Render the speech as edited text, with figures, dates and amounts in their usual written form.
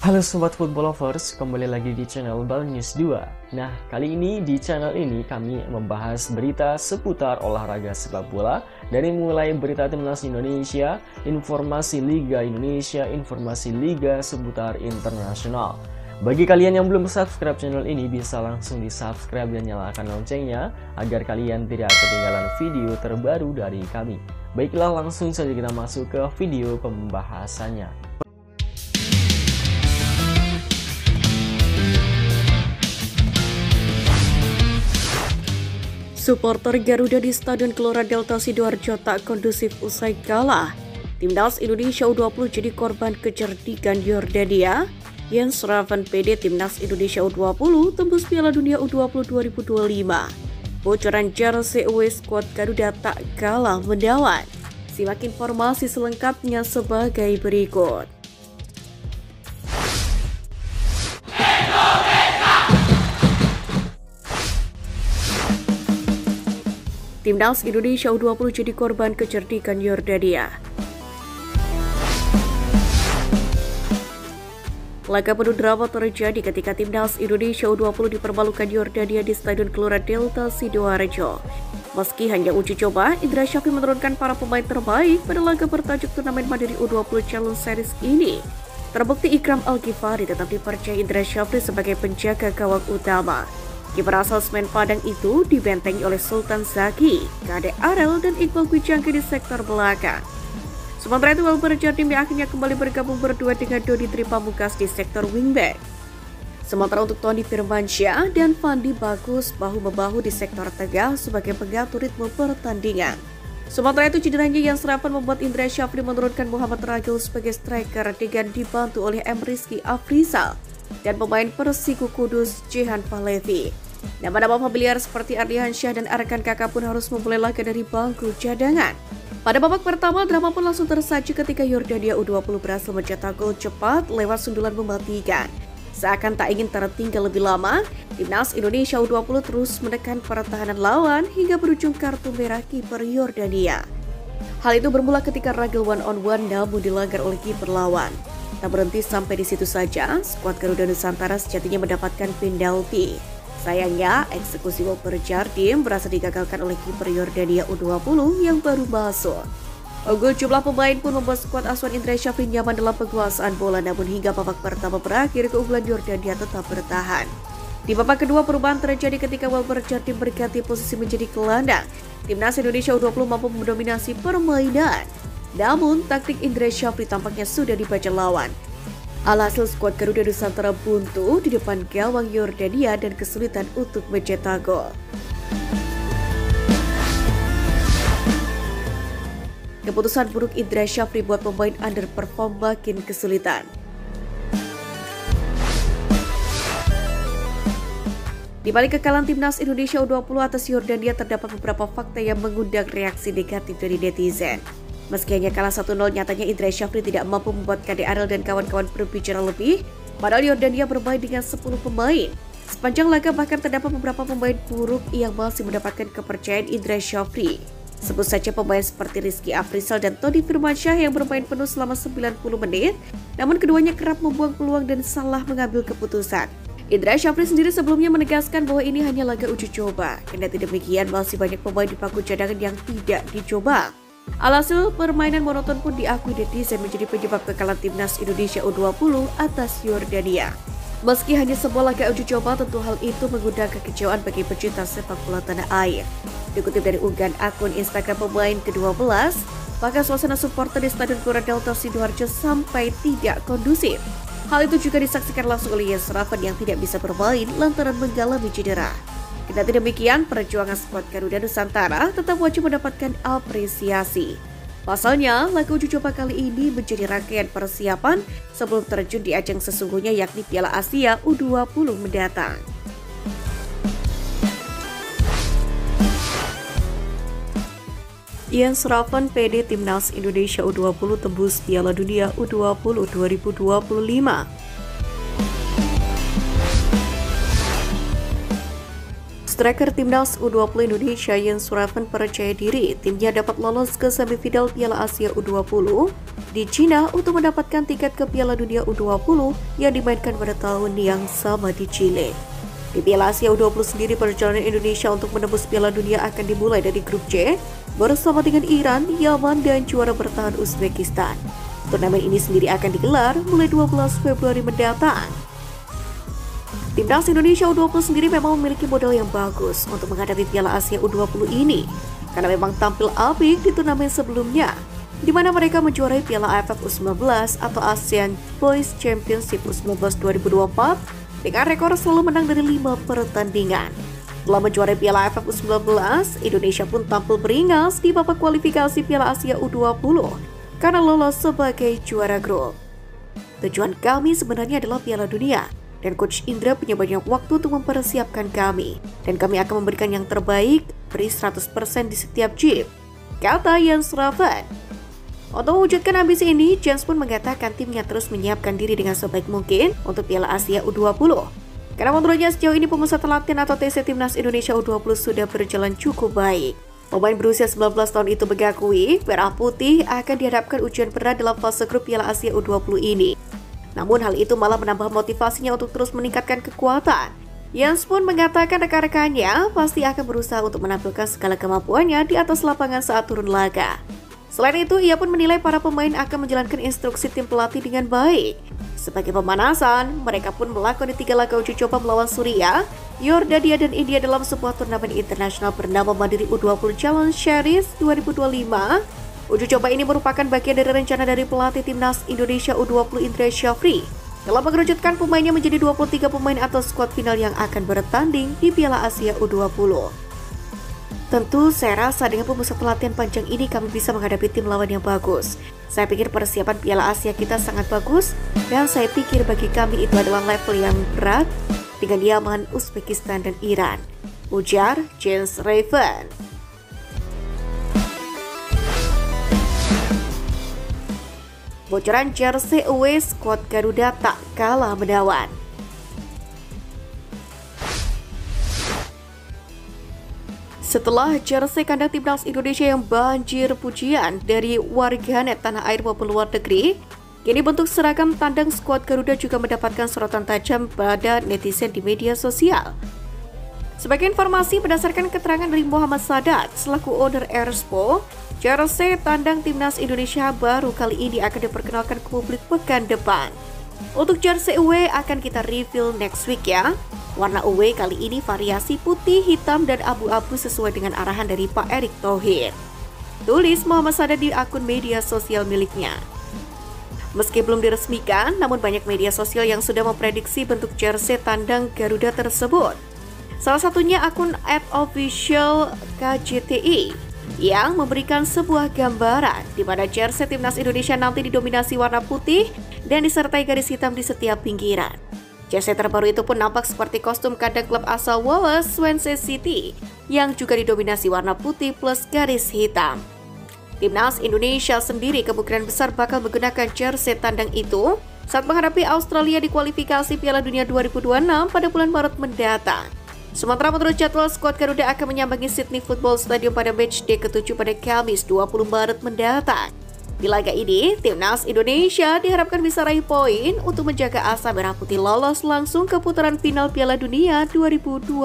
Halo Sobat Football Lovers, kembali lagi di channel Bal News 2. Nah, kali ini di channel ini kami membahas berita seputar olahraga sepak bola. Dari mulai berita timnas Indonesia, informasi Liga Indonesia, informasi Liga seputar internasional. Bagi kalian yang belum subscribe channel ini, bisa langsung di subscribe dan nyalakan loncengnya agar kalian tidak ketinggalan video terbaru dari kami. Baiklah, langsung saja kita masuk ke video pembahasannya. Supporter Garuda di Stadion Gelora Delta Sidoarjo tak kondusif usai kalah. Timnas Indonesia U20 jadi korban kecerdikan Yordania. Jens Raven PD Timnas Indonesia U20 tembus Piala Dunia U20 2025. Bocoran jersey away squad Garuda tak kalah mendawan. Simak informasi selengkapnya sebagai berikut. Timnas Indonesia U20 jadi korban kecerdikan Yordania. Laga penuh drama terjadi ketika Timnas Indonesia U20 dipermalukan Yordania di Stadion Gelora Delta Sidoarjo. Meski hanya uji coba, Indra Syafri menurunkan para pemain terbaik pada laga bertajuk Turnamen Mandiri U20 Challenge Series ini. Terbukti Ikram Al-Ghifari tetap dipercaya Indra Syafri sebagai penjaga gawang utama. Kiper asal Semen Padang itu dibentengi oleh Sultan Zaki, Kade Arel, dan Iqbal Gwijangki di sektor belakang. Sementara itu, Welber Jardim akhirnya kembali bergabung berdua dengan Dodi Tripamungkas di sektor wingback. Sementara untuk Tony Firmansyah dan Fandi Bagus bahu-membahu di sektor tengah sebagai pengatur ritme pertandingan. Sementara itu, cederanya Jens Raven membuat Indra Syafri menurunkan Muhammad Ragil sebagai striker dengan dibantu oleh M. Rizky Afrizal dan pemain Persiku Kudus Jehan Pahlevi. Nama-nama familiar seperti Ardihan Syah dan Arkan Kakak pun harus memulai laga dari bangku cadangan. Pada babak pertama, drama pun langsung tersaji ketika Yordania U20 berhasil mencetak gol cepat lewat sundulan mematikan. Seakan tak ingin tertinggal lebih lama, Timnas Indonesia U20 terus menekan pertahanan lawan hingga berujung kartu merah kiper Yordania. Hal itu bermula ketika Ragil one-on-one namun dilanggar oleh kiper lawan. Tak berhenti sampai di situ saja, skuad Garuda Nusantara sejatinya mendapatkan penalti. Sayangnya, eksekusi Welber Jardim berhasil digagalkan oleh kiper Yordania U20 yang baru masuk. Unggul jumlah pemain pun membuat skuad asuhan Indra Syafri nyaman dalam penguasaan bola, namun hingga babak pertama berakhir, keunggulan Yordania tetap bertahan. Di babak kedua, perubahan terjadi ketika Welber Jardim berganti posisi menjadi gelandang. Timnas Indonesia U20 mampu mendominasi permainan. Namun, taktik Indra Syafri tampaknya sudah dibaca lawan. Alhasil skuad Garuda Nusantara buntu di depan gawang Yordania dan kesulitan untuk mencetak gol. Keputusan buruk Indra Syafri buat pemain underperform makin kesulitan. Di balik kekalahan Timnas Indonesia U20 atas Yordania, terdapat beberapa fakta yang mengundang reaksi negatif dari netizen. Meski hanya kalah 1-0, nyatanya Indra Syafri tidak mampu membuat Kade Arel dan kawan-kawan berbicara lebih, padahal Yordania bermain dengan 10 pemain. Sepanjang laga bahkan terdapat beberapa pemain buruk yang masih mendapatkan kepercayaan Indra Syafri. Sebut saja pemain seperti Rizky Afrizal dan Tony Firmansyah yang bermain penuh selama 90 menit, namun keduanya kerap membuang peluang dan salah mengambil keputusan. Indra Syafri sendiri sebelumnya menegaskan bahwa ini hanya laga uji coba. Kendati demikian, masih banyak pemain di bangku cadangan yang tidak dicoba. Alhasil, permainan monoton pun diakui netizen menjadi penyebab kekalahan Timnas Indonesia U20 atas Yordania. Meski hanya sebuah laga uji coba, tentu hal itu mengundang kekecewaan bagi pecinta sepak bola tanah air. Dikutip dari unggahan akun Instagram pemain ke-12, bahkan suasana supporter di Stadion Gelora Delta Sidoarjo sampai tidak kondusif. Hal itu juga disaksikan langsung oleh Jens Raven yang tidak bisa bermain lantaran mengalami cedera. Kendati demikian, perjuangan skuad Garuda Nusantara tetap wajib mendapatkan apresiasi. Pasalnya, laga uji coba kali ini menjadi rangkaian persiapan sebelum terjun di ajang sesungguhnya yakni Piala Asia U20 mendatang. Jens Raven PD Timnas Indonesia U20 tembus Piala Dunia U20 2025. Striker Timnas U20 Indonesia Jens Raven percaya diri timnya dapat lolos ke semifinal Piala Asia U20 di Cina untuk mendapatkan tiket ke Piala Dunia U20 yang dimainkan pada tahun yang sama di Chile. Di Piala Asia U20 sendiri, perjalanan Indonesia untuk menembus Piala Dunia akan dimulai dari grup C bersama dengan Iran, Yaman, dan juara bertahan Uzbekistan. Turnamen ini sendiri akan digelar mulai 12 Februari mendatang. Timnas Indonesia U20 sendiri memang memiliki modal yang bagus untuk menghadapi Piala Asia U20 ini, karena memang tampil apik di turnamen sebelumnya, di mana mereka menjuarai Piala AFF U19 atau ASEAN Boys Championship U19 2024 dengan rekor selalu menang dari 5 pertandingan. Setelah menjuarai Piala AFF U19, Indonesia pun tampil beringas di babak kualifikasi Piala Asia U20 karena lolos sebagai juara grup. Tujuan kami sebenarnya adalah Piala Dunia, dan Coach Indra punya banyak waktu untuk mempersiapkan kami, dan kami akan memberikan yang terbaik, beri 100% di setiap chip, kata Jens Raven. Untuk mewujudkan ambisi ini, Jens pun mengatakan timnya terus menyiapkan diri dengan sebaik mungkin untuk Piala Asia U20. Karena menurutnya sejauh ini pemusatan latihan atau TC Timnas Indonesia U20 sudah berjalan cukup baik. Pemain berusia 19 tahun itu mengakui Merah Putih akan dihadapkan ujian berat dalam fase grup Piala Asia U20 ini. Namun hal itu malah menambah motivasinya untuk terus meningkatkan kekuatan. Jens pun mengatakan rekan-rekannya pasti akan berusaha untuk menampilkan segala kemampuannya di atas lapangan saat turun laga. Selain itu, ia pun menilai para pemain akan menjalankan instruksi tim pelatih dengan baik. Sebagai pemanasan, mereka pun melakoni 3 laga uji coba melawan Suriah, Yordania, dan India dalam sebuah turnamen internasional bernama Mandiri U20 Challenge Series 2025. Uji coba ini merupakan bagian dari rencana dari pelatih Timnas Indonesia U20 Indra Syafri dalam mengerucutkan pemainnya menjadi 23 pemain atau skuad final yang akan bertanding di Piala Asia U20. Tentu saya rasa dengan pemusatan latihan panjang ini kami bisa menghadapi tim lawan yang bagus. Saya pikir persiapan Piala Asia kita sangat bagus, dan saya pikir bagi kami itu adalah level yang berat dengan Yaman, Uzbekistan, dan Iran, ujar Jens Raven. Bocoran jersey away skuad Garuda tak kalah menawan. Setelah jersey kandang Timnas Indonesia yang banjir pujian dari warganet tanah air maupun luar negeri, kini bentuk seragam tandang skuad Garuda juga mendapatkan sorotan tajam pada netizen di media sosial. Sebagai informasi, berdasarkan keterangan dari Muhammad Sadat selaku owner Erspo, jersey tandang Timnas Indonesia baru kali ini akan diperkenalkan ke publik pekan depan. Untuk jersey away akan kita reveal next week ya. Warna away kali ini variasi putih, hitam, dan abu-abu sesuai dengan arahan dari Pak Erick Thohir, tulis Muhammad Sadat di akun media sosial miliknya. Meski belum diresmikan, namun banyak media sosial yang sudah memprediksi bentuk jersey tandang Garuda tersebut. Salah satunya akun @officialkjti yang memberikan sebuah gambaran di mana jersey Timnas Indonesia nanti didominasi warna putih dan disertai garis hitam di setiap pinggiran. Jersey terbaru itu pun nampak seperti kostum kandang klub asal Wales, Swansea City, yang juga didominasi warna putih plus garis hitam. Timnas Indonesia sendiri kemungkinan besar bakal menggunakan jersey tandang itu saat menghadapi Australia di kualifikasi Piala Dunia 2026 pada bulan Maret mendatang. Sementara menurut jadwal, skuad Garuda akan menyambangi Sydney Football Stadium pada matchday ke-7 pada Kamis 20 Maret mendatang. Di laga ini, Timnas Indonesia diharapkan bisa raih poin untuk menjaga asa Merah Putih lolos langsung ke putaran final Piala Dunia 2026.